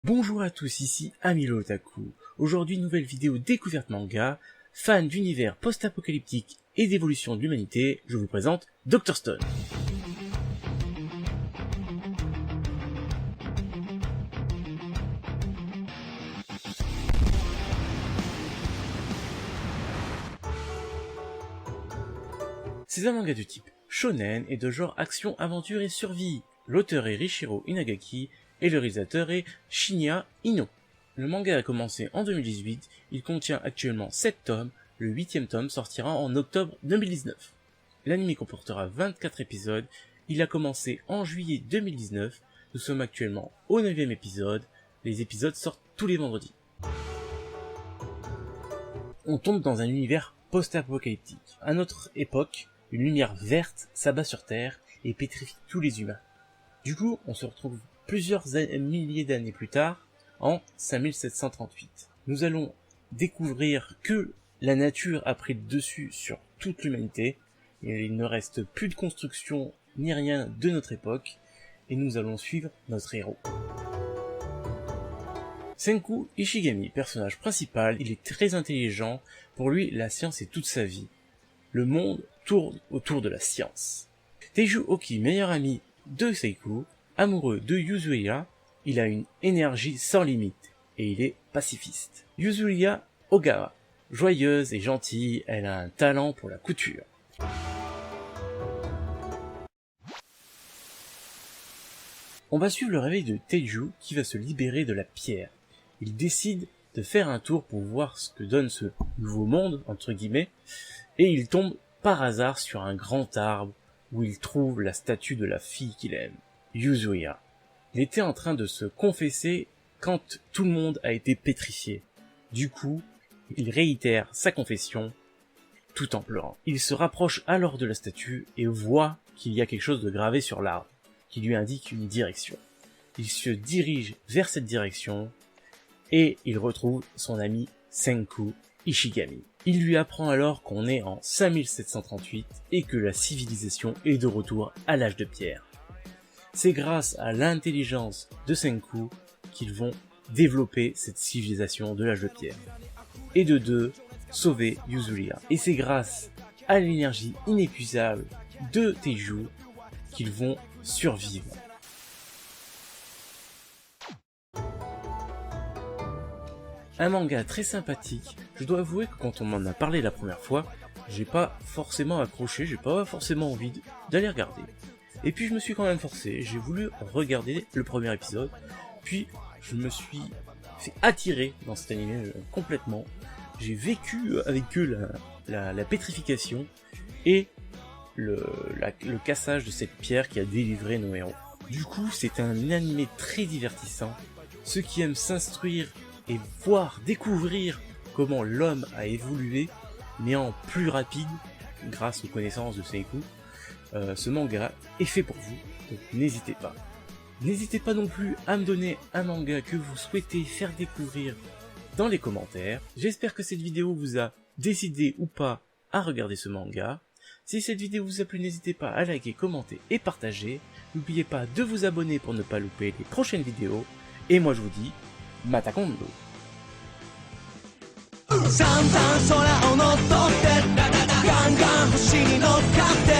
Bonjour à tous, ici Amilo Otaku. Aujourd'hui, nouvelle vidéo découverte manga. Fan d'univers post-apocalyptique et d'évolution de l'humanité, je vous présente Dr. Stone. C'est un manga de type shonen et de genre action, aventure et survie. L'auteur est Riichiro Inagaki et le réalisateur est Shinya Ino. Le manga a commencé en 2018, il contient actuellement 7 tomes, le 8e tome sortira en octobre 2019. L'anime comportera 24 épisodes, il a commencé en juillet 2019, nous sommes actuellement au 9e épisode, les épisodes sortent tous les vendredis. On tombe dans un univers post-apocalyptique. À notre époque, une lumière verte s'abat sur Terre et pétrifie tous les humains. Du coup, on se retrouve plusieurs milliers d'années plus tard, en 5738. Nous allons découvrir que la nature a pris le dessus sur toute l'humanité, et il ne reste plus de construction ni rien de notre époque, et nous allons suivre notre héros. Senku Ishigami, personnage principal, il est très intelligent, pour lui la science est toute sa vie. Le monde tourne autour de la science. Teiju Oki, meilleur ami de Seiku, amoureux de Yuzuya, il a une énergie sans limite, et il est pacifiste. Yuzuya Ogawa, joyeuse et gentille, elle a un talent pour la couture. On va suivre le réveil de Teiju qui va se libérer de la pierre. Il décide de faire un tour pour voir ce que donne ce nouveau monde, entre guillemets, et il tombe par hasard sur un grand arbre où il trouve la statue de la fille qu'il aime, Yuzuya. Il était en train de se confesser quand tout le monde a été pétrifié. Du coup, il réitère sa confession tout en pleurant. Il se rapproche alors de la statue et voit qu'il y a quelque chose de gravé sur l'arbre, qui lui indique une direction. Il se dirige vers cette direction et il retrouve son ami Senku Ishigami. Il lui apprend alors qu'on est en 5738 et que la civilisation est de retour à l'âge de pierre. C'est grâce à l'intelligence de Senku qu'ils vont développer cette civilisation de l'âge de pierre. Et de deux, sauver Yuzuya. Et c'est grâce à l'énergie inépuisable de Teiju qu'ils vont survivre. Un manga très sympathique. Je dois avouer que quand on m'en a parlé la première fois, j'ai pas forcément accroché, j'ai pas forcément envie d'aller regarder. Et puis je me suis quand même forcé, j'ai voulu regarder le premier épisode, puis je me suis fait attirer dans cet anime complètement. J'ai vécu avec eux la pétrification et le cassage de cette pierre qui a délivré nos héros. Du coup, c'est un anime très divertissant. Ceux qui aiment s'instruire et voir, découvrir comment l'homme a évolué, mais en plus rapide, grâce aux connaissances de Seiku, ce manga est fait pour vous, donc n'hésitez pas. N'hésitez pas non plus à me donner un manga que vous souhaitez faire découvrir dans les commentaires. J'espère que cette vidéo vous a décidé ou pas à regarder ce manga. Si cette vidéo vous a plu, n'hésitez pas à liker, commenter et partager. N'oubliez pas de vous abonner pour ne pas louper les prochaines vidéos. Et moi je vous dis, Mata Kondo. 散々空を乗っ取ってガンガン星に乗っかって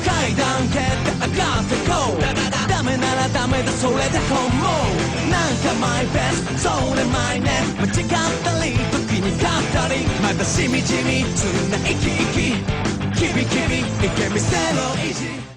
階段蹴って上がってこうダメならダメだそれでこうなんかマイベストそれマイネ間違ったり時に勝ったりまだしみじみつな生き